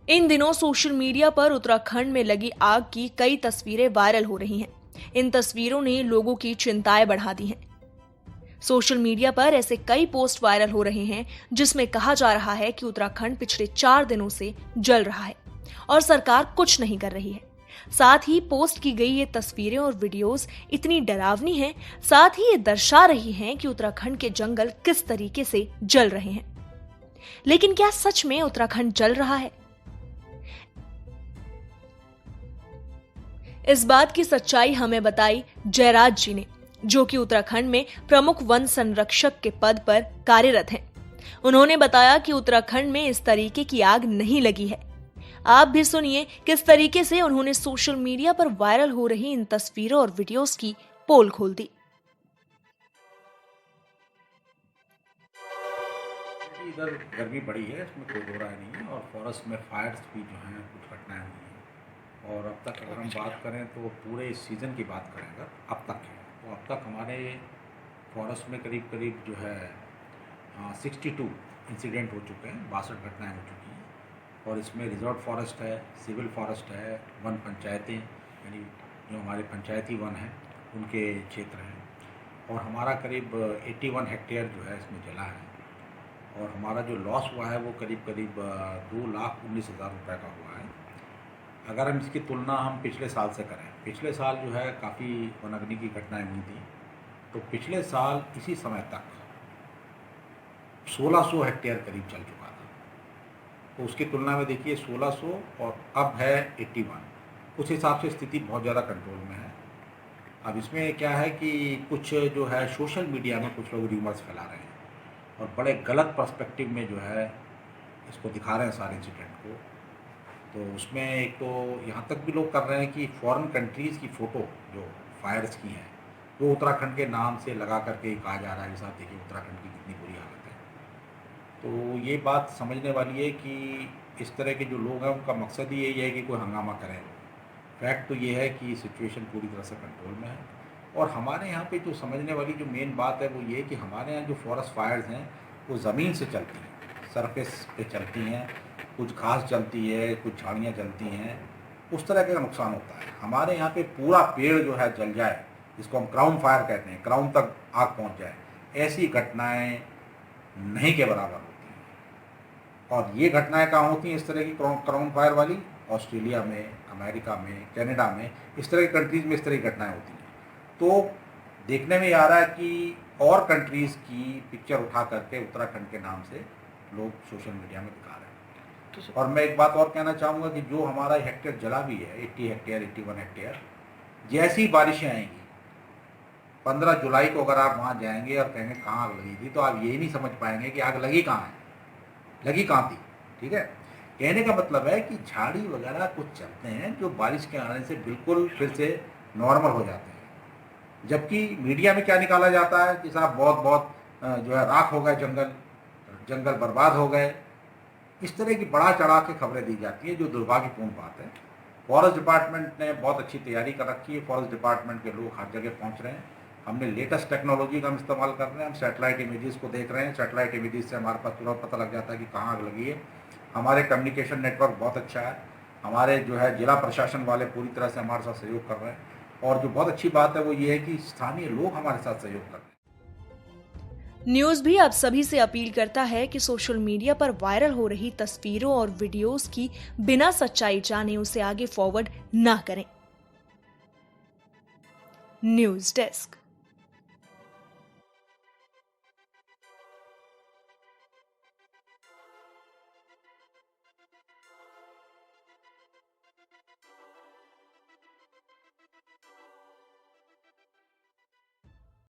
इन दिनों social media पर उत्तराखंड में लगी आग की कई तस्वीरें वायरल हो रही हैं। इन तस्वीरों ने लोगों की चिंताएं बढ़ा दी हैं। सोशल मीडिया पर ऐसे कई पोस्ट वायरल हो रहे हैं जिसमें कहा जा रहा है कि उत्तराखंड पिछले 4 दिनों से जल रहा है और सरकार कुछ नहीं कर रही है। साथ ही पोस्ट की गई ये तस्वीरें और वीडियोस इतनी डरावनी हैं, साथ ही ये दर्शा रही हैं कि उत्तराखंड के जंगल किस तरीके से जल रहे हैं। लेकिन क्या सच में उत्तराखंड जल रहा है? इस बात की सच्चाई हमें बताई जयराज जी ने, जो कि उत्तराखंड में प्रमुख वन संरक्षक के पद पर कार्यरत हैं। उन्होंने बताया कि उत्तराखंड में इस तरीके की आग नहीं लगी है। आप भी सुनिए किस तरीके से उन्होंने सोशल मीडिया पर वायरल हो रही इन तस्वीरों और वीडियोस की पोल खोल दी। इधर गर्मी बढ़ी है, इसमें कोई दो राय नहीं है। और फॉरेस्ट में फायर्स भी जो हैं कुछ घटनाएं हुई हैं। और अब तक अगर हम बात करें तो पूरे सीज़न की बात करें अगर अब तक है तो अब तक हमारे फॉरेस्ट में करीब करीब जो है 62 इंसिडेंट हो चुके हैं, 62 घटनाएं हो चुकी हैं। और इसमें रिजर्व फॉरेस्ट है, सिविल फॉरेस्ट है, वन पंचायतें यानी जो हमारे पंचायती वन हैं उनके क्षेत्र हैं। और हमारा करीब 81 हेक्टेयर जो है इसमें जला है। और हमारा जो लॉस हुआ है वो करीब करीब 2,19,000 रुपये का हुआ है। अगर हम इसकी तुलना हम पिछले साल से करें, पिछले साल जो है काफ़ी वनाग्नि की घटनाएं हुई थी, तो पिछले साल इसी समय तक 1600 हेक्टेयर करीब चल चुका था। तो उसकी तुलना में देखिए 1600 और अब है 81, उस हिसाब से स्थिति बहुत ज़्यादा कंट्रोल में है। अब इसमें क्या है कि कुछ जो है सोशल मीडिया में कुछ लोग र्यूमर्स फैला रहे हैं और बड़े गलत पर्सपेक्टिव में जो है इसको दिखा रहे हैं सारे इंसिडेंट को। तो उसमें एक तो यहाँ तक भी लोग कर रहे हैं कि फॉरेन कंट्रीज़ की फ़ोटो जो फायर्स की हैं वो उत्तराखंड के नाम से लगा करके कहा जा रहा है कि साहब देखिए उत्तराखंड की कितनी बुरी हालत है। तो ये बात समझने वाली है कि इस तरह के जो लोग हैं उनका मकसद ही यही है कि कोई हंगामा करें। फैक्ट तो ये है कि सिचुएशन पूरी तरह से कंट्रोल में है। और हमारे यहाँ पे जो समझने वाली जो मेन बात है वो ये कि हमारे यहाँ जो फॉरेस्ट फायर्स हैं वो ज़मीन से चलती हैं, सरफेस पे चलती हैं, कुछ घास जलती है, कुछ झाड़ियाँ जलती हैं, उस तरह का नुकसान होता है। हमारे यहाँ पे पूरा पेड़ जो है जल जाए, जिसको हम क्राउन फायर कहते हैं, क्राउन तक आग पहुँच जाए, ऐसी घटनाएँ नहीं के बराबर होती हैं। और ये घटनाएँ कहाँ होती हैं इस तरह की क्राउन फायर वाली? ऑस्ट्रेलिया में, अमेरिका में, कनाडा में, इस तरह की कंट्रीज़ में इस तरह की घटनाएँ होती हैं। तो देखने में आ रहा है कि और कंट्रीज़ की पिक्चर उठा करके उत्तराखंड के नाम से लोग सोशल मीडिया में दिखा रहे हैं। और मैं एक बात और कहना चाहूँगा कि जो हमारा हेक्टेयर जला भी है, 80 हेक्टेयर, 81 हेक्टेयर, जैसी बारिशें आएंगी 15 जुलाई को अगर आप वहाँ जाएंगे और कहेंगे कहाँ आग लगी थी, तो आप यही नहीं समझ पाएंगे कि आग लगी कहाँ है, लगी कहाँ थी। ठीक है, कहने का मतलब है कि झाड़ी वगैरह कुछ चलते हैं जो बारिश के आने से बिल्कुल फिर से नॉर्मल हो जाते हैं। जबकि मीडिया में क्या निकाला जाता है कि साहब बहुत जो है राख हो गए, जंगल बर्बाद हो गए। इस तरह की बढ़ा चढ़ा के खबरें दी जाती है जो दुर्भाग्यपूर्ण बात है। फॉरेस्ट डिपार्टमेंट ने बहुत अच्छी तैयारी कर रखी है, फॉरेस्ट डिपार्टमेंट के लोग हर जगह पहुंच रहे हैं। हमने लेटेस्ट टेक्नोलॉजी का हम इस्तेमाल कर रहे हैं, हम सैटेलाइट इमेजेस को देख रहे हैं। सैटेलाइट इमेजेस से हमारे पास तुरंत पता लग जाता है कि कहाँ आग लगी है। हमारे कम्युनिकेशन नेटवर्क बहुत अच्छा है, हमारे जो है जिला प्रशासन वाले पूरी तरह से हमारे साथ सहयोग कर रहे हैं। और जो बहुत अच्छी बात है वो ये है कि स्थानीय लोग हमारे साथ सहयोग कर रहे हैं। न्यूज़ भी आप सभी से अपील करता है कि सोशल मीडिया पर वायरल हो रही तस्वीरों और वीडियोस की बिना सच्चाई जाने उसे आगे फॉरवर्ड ना करें। News desk.